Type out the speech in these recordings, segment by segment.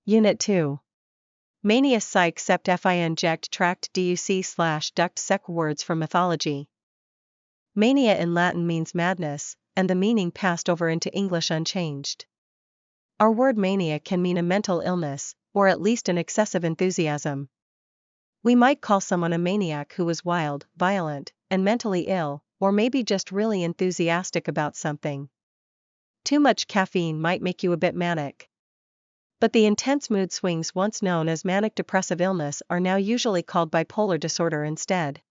Unit 2. Mania psych sept fi inject tract duc/duct sec words from mythology. Mania in Latin means madness, and the meaning passed over into English unchanged. Our word mania can mean a mental illness, or at least an excessive enthusiasm. We might call someone a maniac who was wild, violent, and mentally ill, or maybe just really enthusiastic about something. Too much caffeine might make you a bit manic. But the intense mood swings once known as manic-depressive illness are now usually called bipolar disorder instead.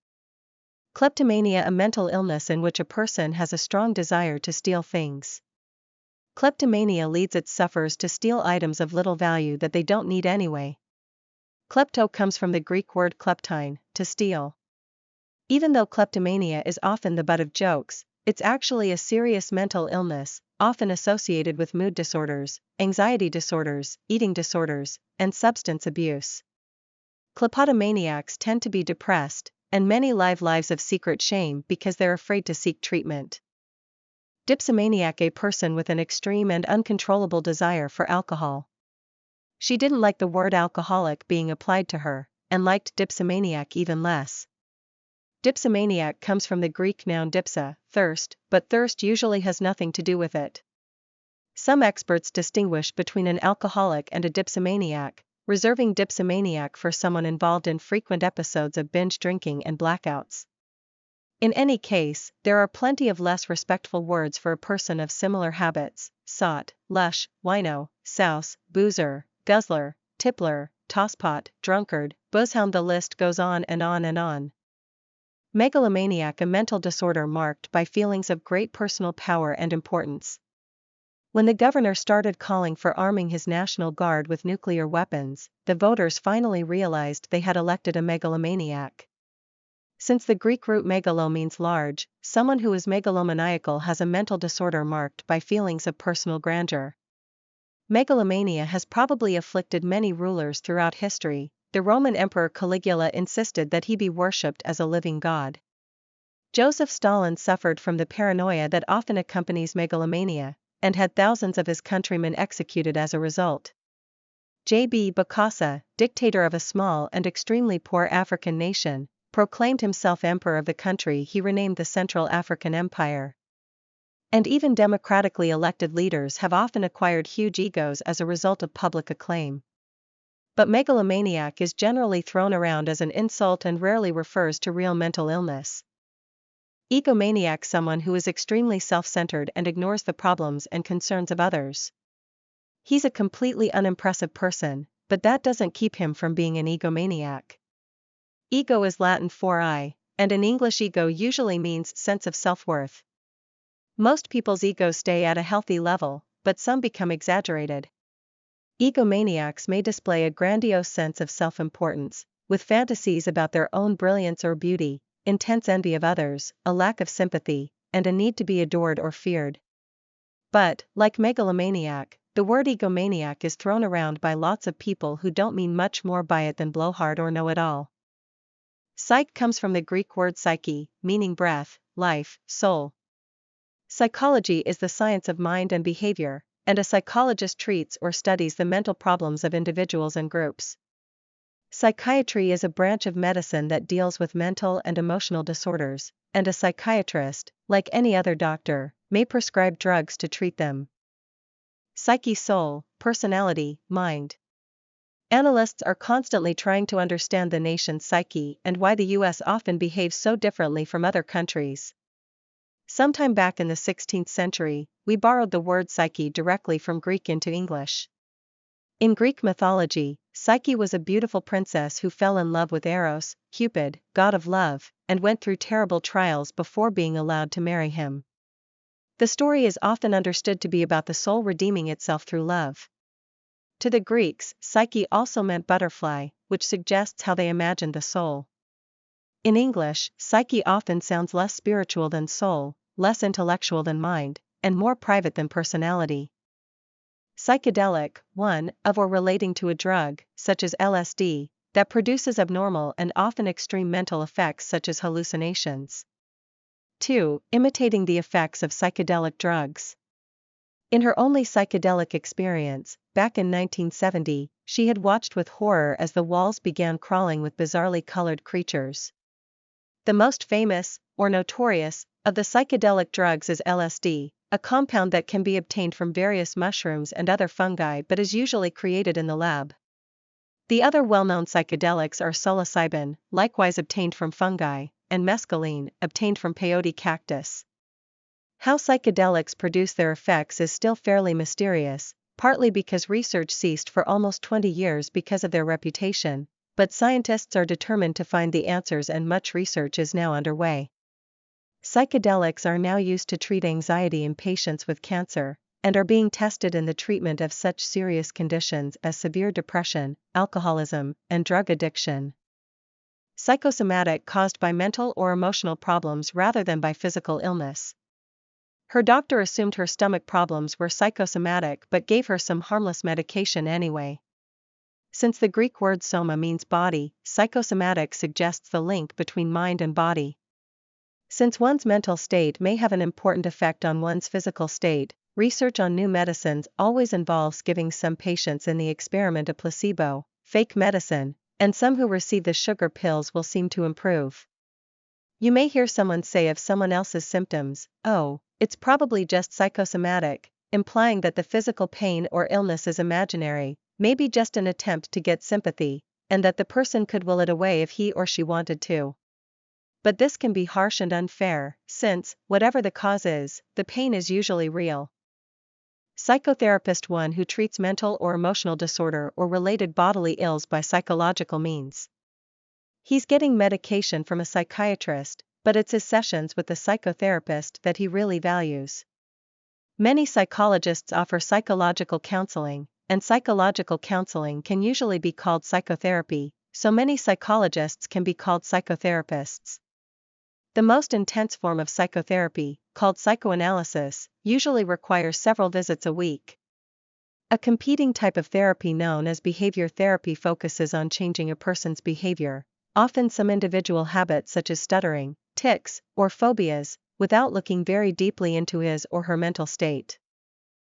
Kleptomania, a mental illness in which a person has a strong desire to steal things. Kleptomania leads its sufferers to steal items of little value that they don't need anyway. Klepto comes from the Greek word kleptein, to steal. Even though kleptomania is often the butt of jokes, it's actually a serious mental illness, often associated with mood disorders, anxiety disorders, eating disorders, and substance abuse. Kleptomaniacs tend to be depressed, and many live lives of secret shame because they're afraid to seek treatment. Dipsomaniac, a person with an extreme and uncontrollable desire for alcohol. She didn't like the word alcoholic being applied to her, and liked dipsomaniac even less. Dipsomaniac comes from the Greek noun dipsa, thirst, but thirst usually has nothing to do with it. Some experts distinguish between an alcoholic and a dipsomaniac, reserving dipsomaniac for someone involved in frequent episodes of binge drinking and blackouts. In any case, there are plenty of less respectful words for a person of similar habits: sot, lush, wino, souse, boozer, guzzler, tippler, tosspot, drunkard, buzzhound. The list goes on and on and on. Megalomaniac, a mental disorder marked by feelings of great personal power and importance. When the governor started calling for arming his National Guard with nuclear weapons, the voters finally realized they had elected a megalomaniac. Since the Greek root megalo means large, someone who is megalomaniacal has a mental disorder marked by feelings of personal grandeur. Megalomania has probably afflicted many rulers throughout history. The Roman Emperor Caligula insisted that he be worshipped as a living god. Joseph Stalin suffered from the paranoia that often accompanies megalomania, and had thousands of his countrymen executed as a result. J.B. Bokassa, dictator of a small and extremely poor African nation, proclaimed himself emperor of the country he renamed the Central African Empire. And even democratically elected leaders have often acquired huge egos as a result of public acclaim. But megalomaniac is generally thrown around as an insult and rarely refers to real mental illness. Egomaniac, someone who is extremely self-centered and ignores the problems and concerns of others. He's a completely unimpressive person, but that doesn't keep him from being an egomaniac. Ego is Latin for I, and in English ego usually means sense of self-worth. Most people's egos stay at a healthy level, but some become exaggerated. Egomaniacs may display a grandiose sense of self-importance, with fantasies about their own brilliance or beauty, intense envy of others, a lack of sympathy, and a need to be adored or feared. But, like megalomaniac, the word egomaniac is thrown around by lots of people who don't mean much more by it than blowhard or know-it-all. Psyche comes from the Greek word psyche, meaning breath, life, soul. Psychology is the science of mind and behavior, and a psychologist treats or studies the mental problems of individuals and groups. Psychiatry is a branch of medicine that deals with mental and emotional disorders, and a psychiatrist, like any other doctor, may prescribe drugs to treat them. Psyche, soul, personality, mind. Analysts are constantly trying to understand the nation's psyche and why the U.S. often behaves so differently from other countries. Sometime back in the 16th century, we borrowed the word psyche directly from Greek into English. In Greek mythology, Psyche was a beautiful princess who fell in love with Eros, Cupid, god of love, and went through terrible trials before being allowed to marry him. The story is often understood to be about the soul redeeming itself through love. To the Greeks, Psyche also meant butterfly, which suggests how they imagined the soul. In English, psyche often sounds less spiritual than soul, less intellectual than mind, and more private than personality. Psychedelic, one, of or relating to a drug, such as LSD, that produces abnormal and often extreme mental effects such as hallucinations. 2. Imitating the effects of psychedelic drugs. In her only psychedelic experience, back in 1970, she had watched with horror as the walls began crawling with bizarrely colored creatures. The most famous, or notorious, of the psychedelic drugs is LSD, a compound that can be obtained from various mushrooms and other fungi but is usually created in the lab. The other well-known psychedelics are psilocybin, likewise obtained from fungi, and mescaline, obtained from peyote cactus. How psychedelics produce their effects is still fairly mysterious, partly because research ceased for almost 20 years because of their reputation, but scientists are determined to find the answers and much research is now underway. Psychedelics are now used to treat anxiety in patients with cancer, and are being tested in the treatment of such serious conditions as severe depression, alcoholism, and drug addiction. Psychosomatic caused by mental or emotional problems rather than by physical illness. Her doctor assumed her stomach problems were psychosomatic but gave her some harmless medication anyway. Since the Greek word soma means body, psychosomatic suggests the link between mind and body. Since one's mental state may have an important effect on one's physical state, research on new medicines always involves giving some patients in the experiment a placebo, fake medicine, and some who receive the sugar pills will seem to improve. You may hear someone say of someone else's symptoms, "Oh, it's probably just psychosomatic," implying that the physical pain or illness is imaginary, maybe just an attempt to get sympathy, and that the person could will it away if he or she wanted to. But this can be harsh and unfair, since, whatever the cause is, the pain is usually real. Psychotherapist: one who treats mental or emotional disorder or related bodily ills by psychological means. He's getting medication from a psychiatrist, but it's his sessions with the psychotherapist that he really values. Many psychologists offer psychological counseling, and psychological counseling can usually be called psychotherapy, so many psychologists can be called psychotherapists. The most intense form of psychotherapy, called psychoanalysis, usually requires several visits a week. A competing type of therapy known as behavior therapy focuses on changing a person's behavior, often some individual habits such as stuttering, tics, or phobias, without looking very deeply into his or her mental state.